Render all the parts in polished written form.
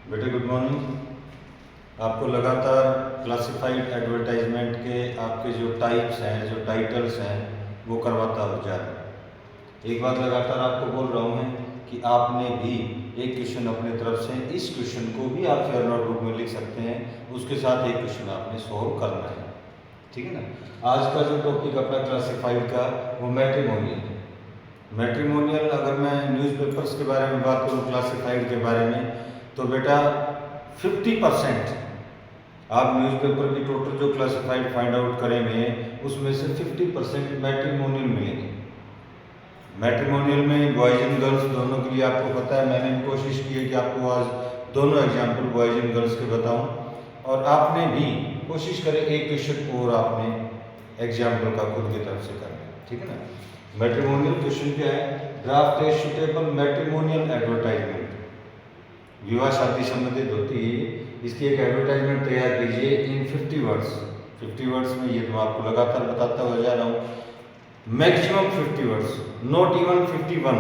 बेटे good morning. आपको लगातार क्लासिफाइड एडवर्टाइजमेंट के आपके जो टाइप्स हैं, जो टाइटल्स हैं, वो करवाता हो जा रहा है। एक बात लगातार आपको बोल रहा हूँ मैं कि आपने भी एक क्वेश्चन अपने तरफ से, इस क्वेश्चन को भी आप फेयर नोटबुक में लिख सकते हैं, उसके साथ एक क्वेश्चन आपने सोल्व करना है, ठीक है ना। आज का जो टॉपिक अपना क्लासिफाइड का वो मैट्रिमोनियल है। मैट्रिमोनियल अगर मैं न्यूज़पेपर्स के बारे में बात करूँ क्लासिफाइड के बारे में, तो बेटा 50% आप न्यूज़पेपर की टोटल जो क्लासिफाइड फाइंड आउट करेंगे उसमें से 50% मैट्रिमोनियल मिलेंगे। मैट्रिमोनियल में बॉयज एंड गर्ल्स दोनों के लिए आपको पता है, मैंने भी कोशिश की है कि आपको आज दोनों एग्जाम्पल बॉयज एंड गर्ल्स के बताऊं, और आपने भी कोशिश करें एक क्वेश्चन और आपने एग्जाम्पल का खुद की तरफ से करना है, ठीक है ना। मैट्रिमोनियल क्वेश्चन क्या है? Draft a suitable matrimonial advertisement. विवाह शादी संबंधित होती है, इसकी एक एडवर्टाइजमेंट तैयार कीजिए इन 50 वर्ड्स। 50 वर्ड्स में ये तो मैं आपको लगातार बताता हुआ जा रहा हूँ। Maximum 50 words, not even 51।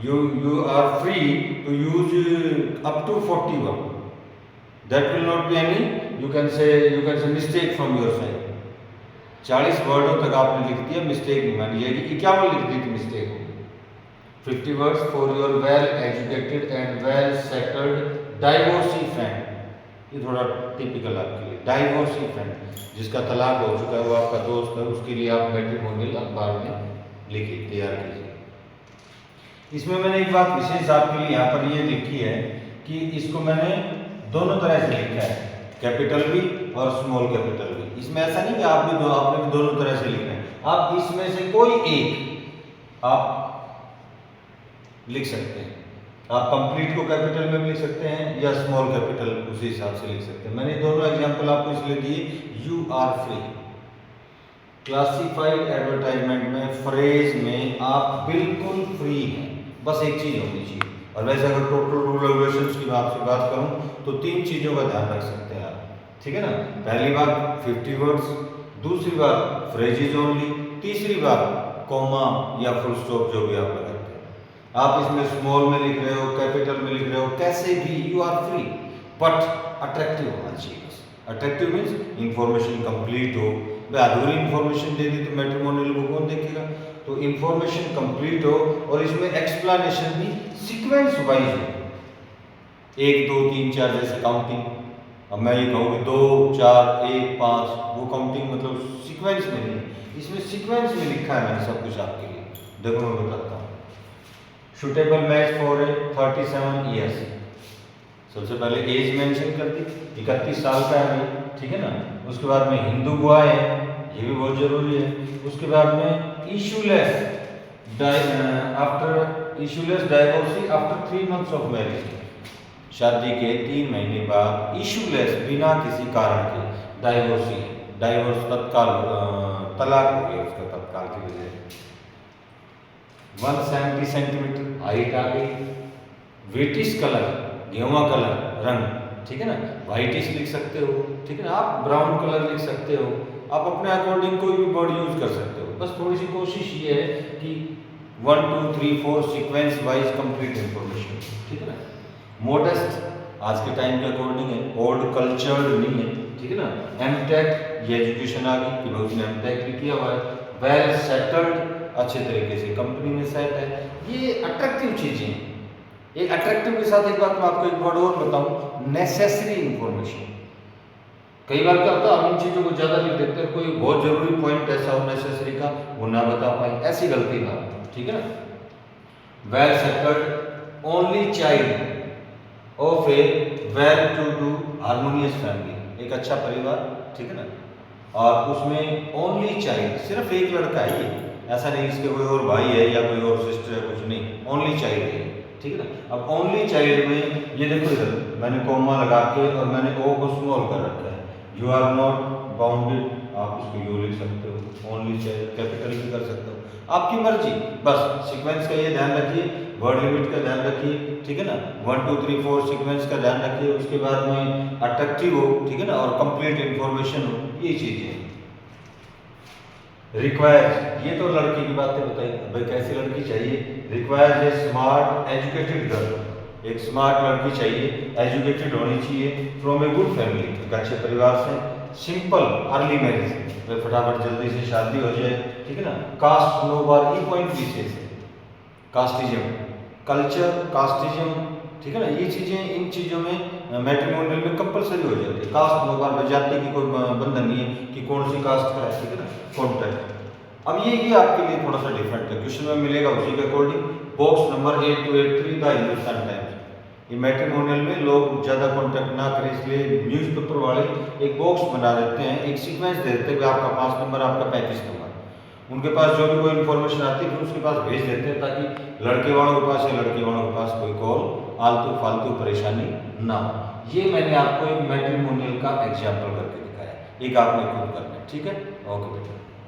you are free to use up to 41. that will not be any, you can say mistake from your side। 40 वर्डों तक आपने लिख दिया, मिस्टेक नहीं मानी जाएगी। 51 लिख दी तो मिस्टेक होगी। 50 words for your well educated and well settled divorcee friend। ये थोड़ा टिपिकल आपके लिए, डाइवोर्सी फ्रेंड जिसका तलाक हो चुका है, वो आपका दोस्त है, उसके लिए आप मैट्रिमोनियल अखबार में लिखिए, तैयार कीजिए। इसमें मैंने एक बात विशेष आपके लिए यहाँ पर ये लिखी है कि इसको मैंने दोनों तरह से लिखा है, कैपिटल भी और स्मॉल कैपिटल भी। इसमें ऐसा नहीं कि आपने भी दोनों तरह से लिखना है, आप इसमें से कोई एक आप लिख सकते हैं। आप कंप्लीट को कैपिटल में भी लिख सकते हैं या स्मॉल कैपिटल उसी हिसाब से लिख सकते हैं। मैंने दोनों एग्जांपल आपको इसलिए दिए, you are free. Classified advertisement में फ्रेज में आप बिल्कुल फ्री हैं, बस एक चीज होनी चाहिए। और वैसे अगर टोटल रूल रेगुलेशंस की मैं आपसे बात करूं तो 3 चीजों का ध्यान रख सकते हैं आप, ठीक है ना। पहली बात 50 वर्ड्स, दूसरी बात फ्रेजेज ओनली, तीसरी बात कॉमा या फुल स्टॉप जो भी आप लगाते हैं। आप इसमें स्मॉल में लिख रहे हो, कैपिटल में लिख रहे हो, कैसे भी you are free, but attractive होना चाहिए। अट्रैक्टिव मीन्स इंफॉर्मेशन कंप्लीट हो। अधूरी इंफॉर्मेशन दे दी तो मैट्रिमोनियल को कौन देखेगा? तो इंफॉर्मेशन कंप्लीट हो और इसमें एक्सप्लेनेशन भी सीक्वेंस वाइज हो, 1 2 3 4 जैसे काउंटिंग। अब मैं ये कहूँ 2 4 1 5, वो काउंटिंग मतलब सीक्वेंस में नहीं, इसमें सीक्वेंस में लिखा है मैंने सब कुछ आपके लिए। देखो मैं बताता हूँ। सुटेबल मैच फॉर 37 ईयर्स, सबसे पहले एज मेंशन कर दी, 31 साल का है, ठीक है ना। उसके बाद में हिंदू बुआ है, ये भी बहुत जरूरी है। उसके बाद में issueless divorcee after 3 months of marriage, शादी के 3 महीने बाद इशूलेस बिना किसी कारण के डाइवोर्स तत्काल तलाक हो गया उसका तत्काल की वजह। 170 सेंटीमीटर हाइट आ गई। वेटिश कलर, गेहुआ कलर रंग, ठीक है ना, व्हाइटिश लिख सकते हो, ठीक है ना। आप ब्राउन कलर लिख सकते हो, आप अपने अकॉर्डिंग कोई भी वर्ड यूज कर सकते हो। बस थोड़ी सी कोशिश ये है कि 1 2 3 4 सीक्वेंस वाइज कंप्लीट इंफॉर्मेशन, ठीक है ना। मॉडेस्ट आज के टाइम के अकॉर्डिंग है, ओल्ड कल्चर्ड नहीं है, ठीक है ना। एमटेक ये एजुकेशन आ गई कि भाई उसने एमटेक भी किया हुआ है। वेल सेटल्ड, अच्छे तरीके से कंपनी में सेट है। ये अट्रैक्टिव चीजें हैं। एक अट्रैक्टिव के साथ एक बात मैं आपको एक वर्ड और बताऊं, नेसेसरी इंफॉर्मेशन। कई बार क्या होता है, हम इन चीजों को ज्यादा लिख देते हैं, कोई बहुत जरूरी पॉइंट ऐसा हो नेसेसरी का वो ना बता पाए, ऐसी गलती ना, ठीक है ना। Well settled, only child of a well to do harmonious family, एक अच्छा परिवार, ठीक है ना। और उसमें ओनली चाइल्ड, सिर्फ एक लड़का है, ये ऐसा नहीं इसके कोई और भाई है या कोई और सिस्टर है, कुछ नहीं, ओनली चाइल्ड है, ठीक है ना। अब ओनली चाइल्ड में ये देखो इधर मैंने कॉमा लगा के और मैंने ओ को स्मॉल कर रखा है। यू आर नॉट बाउंडेड, आप इसको यू लिख सकते हो, ओनली चाइल्ड कैपिटल भी कर सकते हो, आपकी मर्जी। बस सीक्वेंस का ये ध्यान रखिए, वर्ड लिमिट का ध्यान रखिए, ठीक है ना। 1 2 3 4 सीक्वेंस का ध्यान रखिए। उसके बाद में अट्रैक्टिव हो, ठीक है ना, और कंप्लीट इंफॉर्मेशन हो, ये चीजें। रिक्वायर्स, ये तो लड़की की बातें बताई, भाई कैसी लड़की चाहिए। Requires a smart educated girl, एक स्मार्ट लड़की चाहिए, एजुकेटेड होनी चाहिए, फ्रॉम ए गुड फैमिली, एक अच्छे परिवार से, सिंपल अर्ली मैरिज, फटाफट जल्दी से शादी हो जाए, ठीक है ना। कास्ट नो बार, ई पॉइंट विशेष है, कास्टिज्म, कल्चर, कास्टिज्म, ठीक है ना। ये चीज़ें, इन चीज़ों में मैट्रिमोनियल में कंपलसरी हो जाती है। कास्ट नो बार, जाति की कोई बंधन नहीं है कि कौन सी कास्ट का है, ठीक है ना, कॉन्टैक्ट। अब ये आपके लिए थोड़ा सा डिफरेंट है, क्वेश्चन में मिलेगा उसी के according. Box number 8283 the Hindustan times. ये मैट्रिमोनियल में लोग ज़्यादा कॉन्टैक्ट ना करें इसलिए न्यूज़पेपर वाले एक बॉक्स बना देते हैं, एक सीक्वेंस दे देते हैं कि आपका 5 नंबर, आपका 35 नंबर। उनके पास जो भी कोई इन्फॉर्मेशन आती है फिर उसके पास भेज देते हैं, ताकि लड़के वालों के पास या लड़की वालों के पास कोई कॉल आलतू फालतू परेशानी ना हो। ये मैंने आपको एक मैट्रिमोनियल का एग्जाम्पल करके दिखाया, एक आपने खुद करना है, ठीक है। ओके बेटा।